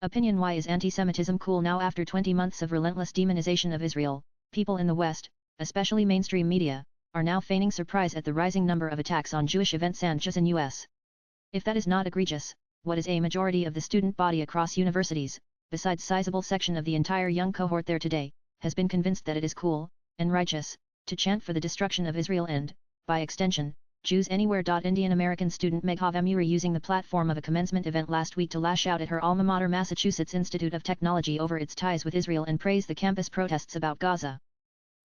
Opinion: Why is anti-Semitism cool now after 20 months of relentless demonization of Israel? People in the West, especially mainstream media, are now feigning surprise at the rising number of attacks on Jewish events and in US. If that is not egregious, what is a majority of the student body across universities, besides sizable section of the entire young cohort there today, has been convinced that it is cool, and righteous, to chant for the destruction of Israel and, by extension, Jews anywhere. Indian American student Megha Vemuri using the platform of a commencement event last week to lash out at her alma mater Massachusetts Institute of Technology over its ties with Israel and praise the campus protests about Gaza.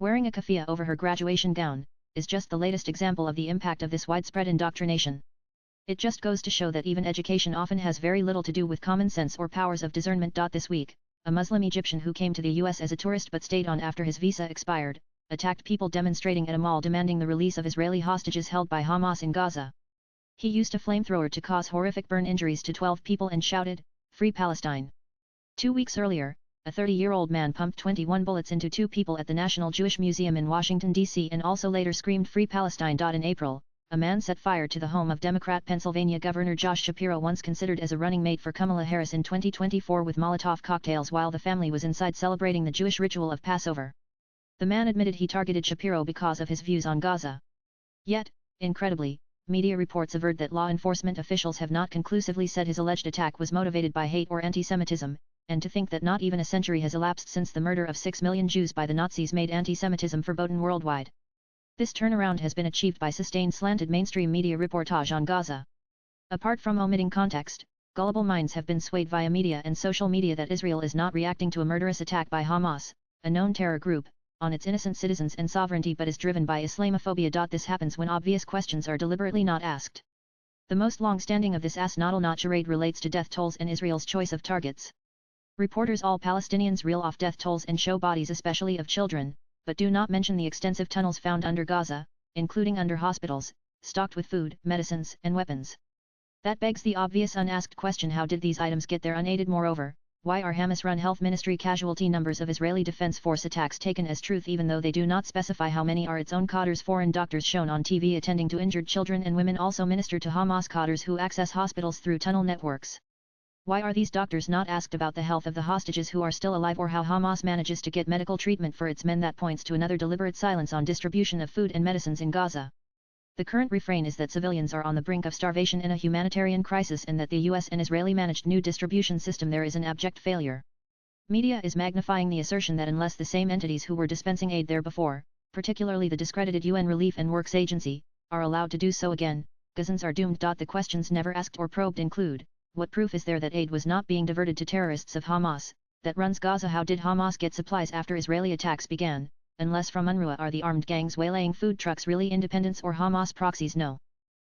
Wearing a keffiyeh over her graduation gown, is just the latest example of the impact of this widespread indoctrination. It just goes to show that even education often has very little to do with common sense or powers of discernment. This week, a Muslim Egyptian who came to the US as a tourist but stayed on after his visa expired, attacked people demonstrating at a mall demanding the release of Israeli hostages held by Hamas in Gaza. He used a flamethrower to cause horrific burn injuries to 12 people and shouted, "Free Palestine." 2 weeks earlier, a 30-year-old man pumped 21 bullets into 2 people at the National Jewish Museum in Washington, D.C. and also later screamed "Free Palestine." In April, a man set fire to the home of Democrat Pennsylvania Governor Josh Shapiro, once considered as a running mate for Kamala Harris in 2024, with Molotov cocktails while the family was inside celebrating the Jewish ritual of Passover. The man admitted he targeted Shapiro because of his views on Gaza. Yet, incredibly, media reports averred that law enforcement officials have not conclusively said his alleged attack was motivated by hate or anti-Semitism, and to think that not even a century has elapsed since the murder of 6 million Jews by the Nazis made anti-Semitism verboten worldwide. This turnaround has been achieved by sustained slanted mainstream media reportage on Gaza. Apart from omitting context, gullible minds have been swayed via media and social media that Israel is not reacting to a murderous attack by Hamas, a known terror group, on its innocent citizens and sovereignty, but is driven by Islamophobia. This happens when obvious questions are deliberately not asked. The most long-standing of this ass-not-all-not charade relates to death tolls and Israel's choice of targets. Reporters all Palestinians reel off death tolls and show bodies, especially of children, but do not mention the extensive tunnels found under Gaza, including under hospitals, stocked with food, medicines, and weapons. That begs the obvious unasked question: how did these items get there unaided? Moreover, why are Hamas-run health ministry casualty numbers of Israeli Defense Force attacks taken as truth even though they do not specify how many are its own Qatar's foreign doctors shown on TV attending to injured children and women also minister to Hamas Qatars who access hospitals through tunnel networks? Why are these doctors not asked about the health of the hostages who are still alive, or how Hamas manages to get medical treatment for its men? That points to another deliberate silence on distribution of food and medicines in Gaza. The current refrain is that civilians are on the brink of starvation in a humanitarian crisis and that the US and Israeli-managed new distribution system there is an abject failure. Media is magnifying the assertion that unless the same entities who were dispensing aid there before, particularly the discredited UN Relief and Works Agency, are allowed to do so again, Gazans are doomed. The questions never asked or probed include: what proof is there that aid was not being diverted to terrorists of Hamas, that runs Gaza? How did Hamas get supplies after Israeli attacks began? Unless from UNRWA, are the armed gangs waylaying food trucks really independents or Hamas proxies? No.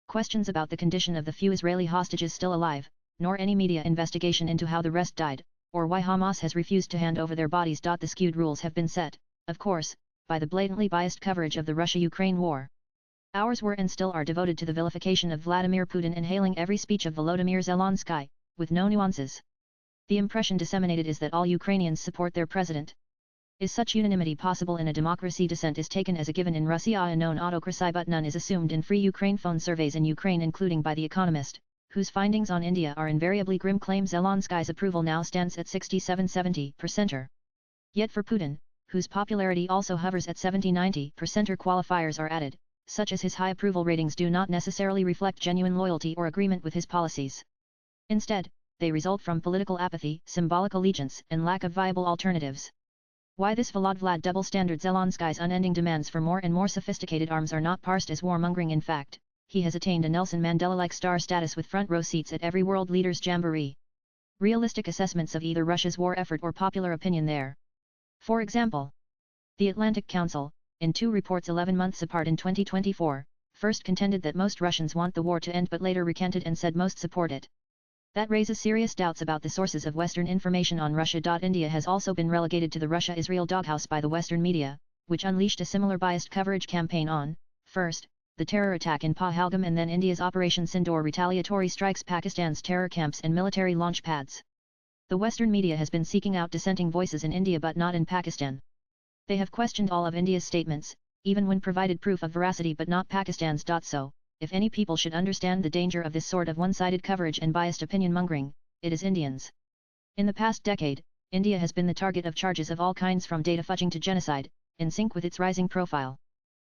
Questions about the condition of the few Israeli hostages still alive, nor any media investigation into how the rest died, or why Hamas has refused to hand over their bodies. The skewed rules have been set, of course, by the blatantly biased coverage of the Russia-Ukraine war. Ours were and still are devoted to the vilification of Vladimir Putin and hailing every speech of Volodymyr Zelensky, with no nuances. The impression disseminated is that all Ukrainians support their president. Is such unanimity possible in a democracy? Dissent is taken as a given in Russia, a known autocracy, but none is assumed in Free Ukraine phone surveys in Ukraine, including by The Economist, whose findings on India are invariably grim. Claims Zelensky's approval now stands at 67-70%. Yet for Putin, whose popularity also hovers at 70-90%, qualifiers are added, such as his high approval ratings do not necessarily reflect genuine loyalty or agreement with his policies. Instead, they result from political apathy, symbolic allegiance, and lack of viable alternatives. Why this Vlad double standard? Zelensky's unending demands for more and more sophisticated arms are not parsed as warmongering. In fact, he has attained a Nelson Mandela-like star status with front row seats at every world leaders' jamboree. Realistic assessments of either Russia's war effort or popular opinion there. For example, the Atlantic Council, in 2 reports 11 months apart in 2024, first contended that most Russians want the war to end but later recanted and said most support it. That raises serious doubts about the sources of Western information on Russia. India has also been relegated to the Russia-Israel doghouse by the Western media, which unleashed a similar biased coverage campaign on, first, the terror attack in Pahalgam and then India's Operation Sindoor retaliatory strikes, Pakistan's terror camps and military launch pads. The Western media has been seeking out dissenting voices in India but not in Pakistan. They have questioned all of India's statements, even when provided proof of veracity, but not Pakistan's. So, if any people should understand the danger of this sort of one-sided coverage and biased opinion-mongering, it is Indians. In the past decade, India has been the target of charges of all kinds from data fudging to genocide, in sync with its rising profile.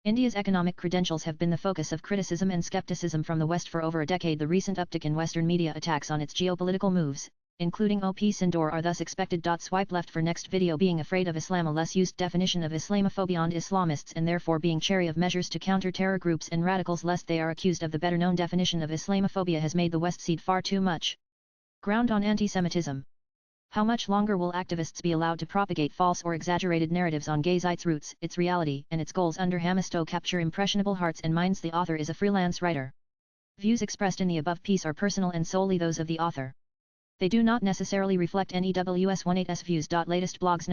India's economic credentials have been the focus of criticism and skepticism from the West for over a decade. The recent uptick in Western media attacks on its geopolitical moves, including OP Sindoor, are thus expected. Swipe left for next video. Being afraid of Islam, a less used definition of Islamophobia on Islamists, and therefore being chary of measures to counter terror groups and radicals lest they are accused of the better known definition of Islamophobia, has made the West cede far too much ground on anti-Semitism. How much longer will activists be allowed to propagate false or exaggerated narratives on gays, its roots, its reality, and its goals under Hamisto capture impressionable hearts and minds? The author is a freelance writer. Views expressed in the above piece are personal and solely those of the author. They do not necessarily reflect NEWS18's views. Latest blogs.